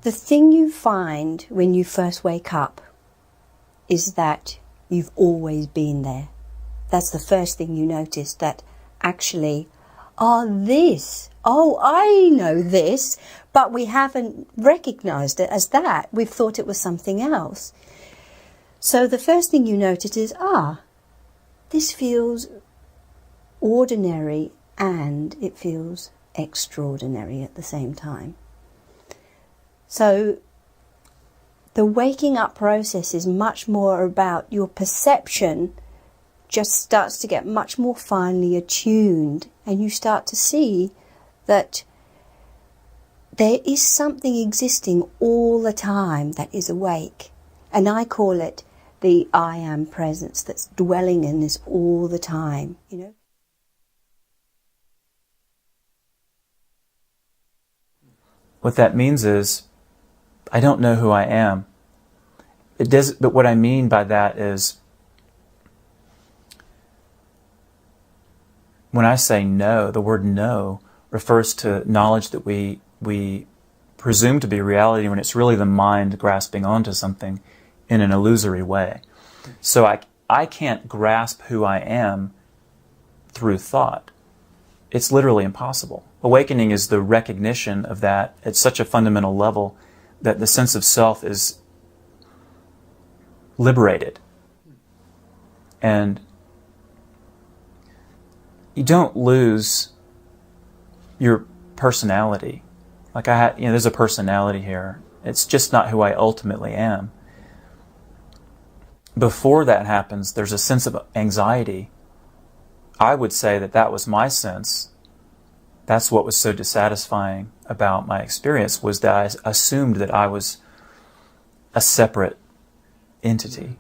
The thing you find when you first wake up is that you've always been there. That's the first thing you notice, that actually, I know this, but we haven't recognized it as that. We've thought it was something else. So the first thing you notice is, this feels ordinary and it feels extraordinary at the same time. So the waking up process is much more about your perception just starts to get much more finely attuned, and you start to see that there is something existing all the time that is awake. And I call it the I am presence that's dwelling in this all the time, you know. What that means is, I don't know who I am. But what I mean by that is, when I say know, the word know refers to knowledge that we presume to be reality when it's really the mind grasping onto something in an illusory way. So I can't grasp who I am through thought. It's literally impossible. Awakening is the recognition of that at such a fundamental level that the sense of self is liberated. And you don't lose your personality. Like there's a personality here. It's just not who I ultimately am. Before that happens, there's a sense of anxiety. I would say that was my sense. That's what was so dissatisfying about my experience, was that I assumed that I was a separate entity.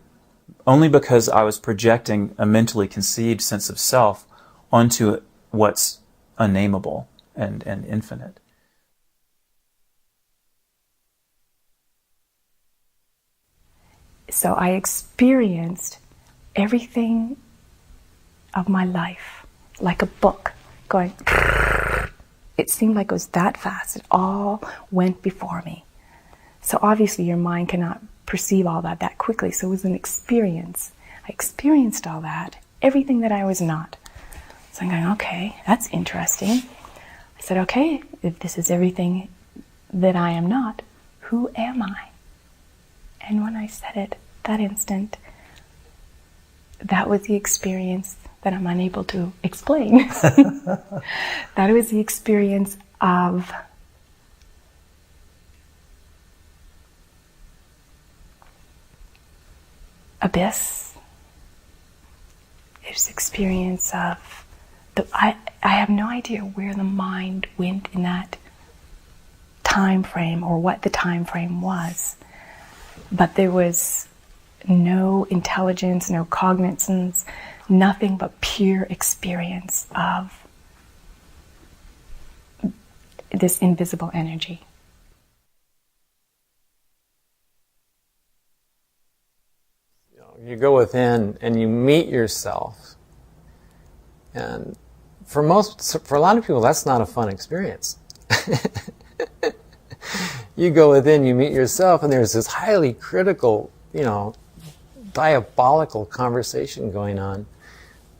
Only because I was projecting a mentally conceived sense of self onto what's unnameable and infinite. So I experienced everything of my life like a book going. It seemed like it was that fast. It all went before me. So obviously your mind cannot perceive all that quickly. So it was an experience. I experienced all that, everything that I was not. So I'm going, okay, that's interesting. I said, okay, if this is everything that I am not, who am I? And when I said it, that instant, that was the experience that I'm unable to explain. That was the experience of abyss. It was the experience of I have no idea where the mind went in that time frame or what the time frame was. But there was no intelligence, no cognizance, nothing but pure experience of this invisible energy. You go within and you meet yourself. And for a lot of people, that's not a fun experience. You go within, you meet yourself, and there's this highly critical, diabolical conversation going on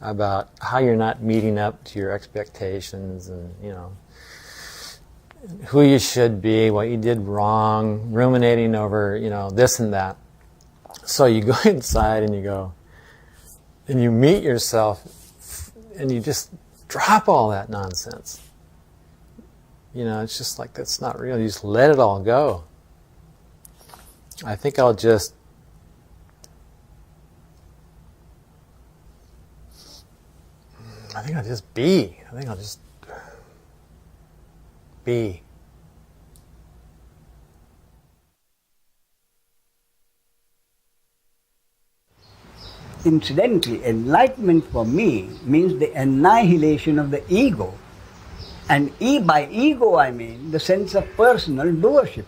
about how you're not meeting up to your expectations and, who you should be, what you did wrong, ruminating over, this and that. So you go inside and you meet yourself and you just drop all that nonsense. It's just like, that's not real. You just let it all go. I think I'll just be. I think I'll just be. Incidentally, enlightenment for me means the annihilation of the ego. And by ego I mean the sense of personal doership,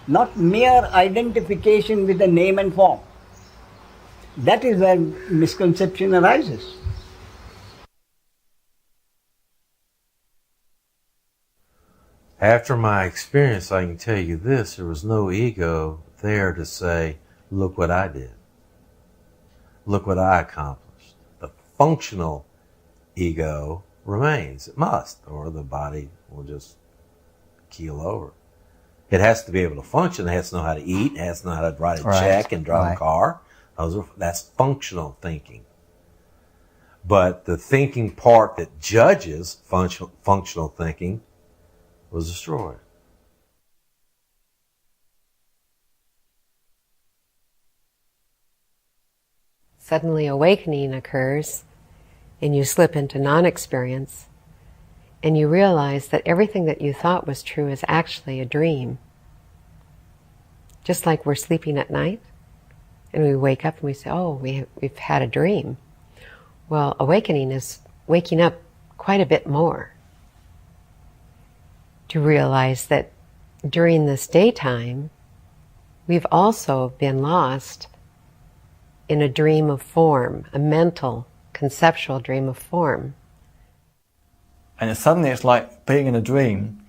not mere identification with the name and form. That is where misconception arises. After my experience, I can tell you this, there was no ego there to say, look what I did. Look what I accomplished. The functional ego remains. It must, or the body will just keel over. It has to be able to function. It has to know how to eat. It has to know how to write a check and drive a car. That's functional thinking. But the thinking part that judges functional thinking was destroyed. Suddenly awakening occurs and you slip into non-experience and you realize that everything that you thought was true is actually a dream. Just like we're sleeping at night and we wake up and we say, oh, we've had a dream. Well, awakening is waking up quite a bit more to realize that during this daytime, we've also been lost in a dream of form, a mental, conceptual dream of form. And suddenly it's like being in a dream,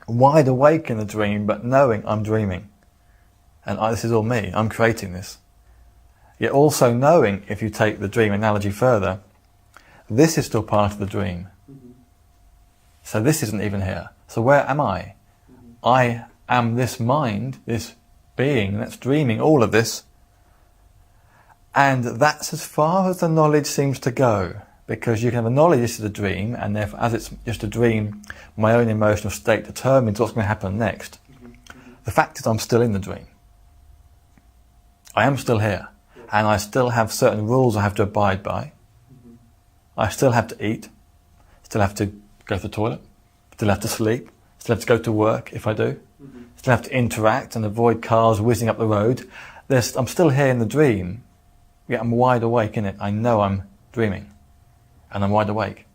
wide awake in a dream, but knowing I'm dreaming. And this is all me, I'm creating this. Yet also knowing, if you take the dream analogy further, this is still part of the dream. So this isn't even here. So where am I? I am this mind, this being that's dreaming all of this. And that's as far as the knowledge seems to go. Because you can have a knowledge this is a dream, and therefore as it's just a dream, my own emotional state determines what's going to happen next. The fact is I'm still in the dream. I am still here. And I still have certain rules I have to abide by. I still have to eat, still have to go to the toilet, still have to sleep, still have to go to work if I do, still have to interact and avoid cars whizzing up the road. I'm still here in the dream, yet I'm wide awake in it. I know I'm dreaming, and I'm wide awake.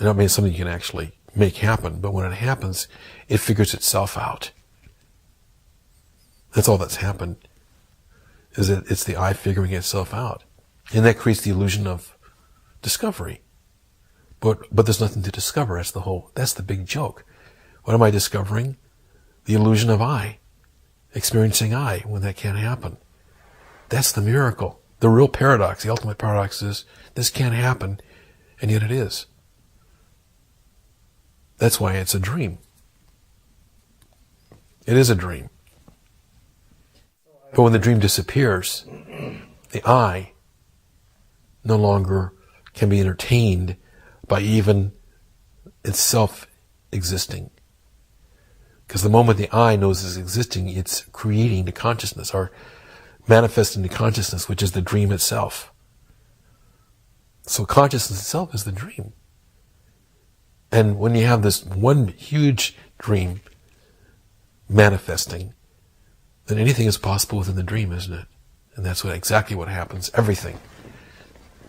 I don't mean it's something you can actually make happen, but when it happens, it figures itself out. That's all that's happened, is that it's the I figuring itself out. And that creates the illusion of discovery. But there's nothing to discover. That's the big joke. What am I discovering? The illusion of I. Experiencing I, when that can't happen. That's the miracle. The real paradox, the ultimate paradox is, this can't happen, and yet it is. That's why it's a dream. It is a dream. But when the dream disappears, the I no longer can be entertained by even itself existing. Because the moment the I knows it's existing, it's creating the consciousness, or manifesting the consciousness, which is the dream itself. So consciousness itself is the dream. And when you have this one huge dream manifesting, then anything is possible within the dream, isn't it? And that's exactly what happens. Everything.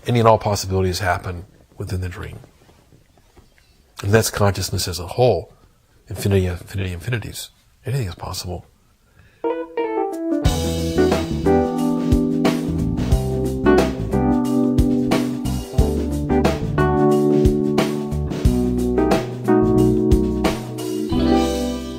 Any and all possibilities happen within the dream. And that's consciousness as a whole. Infinity of infinities. Anything is possible.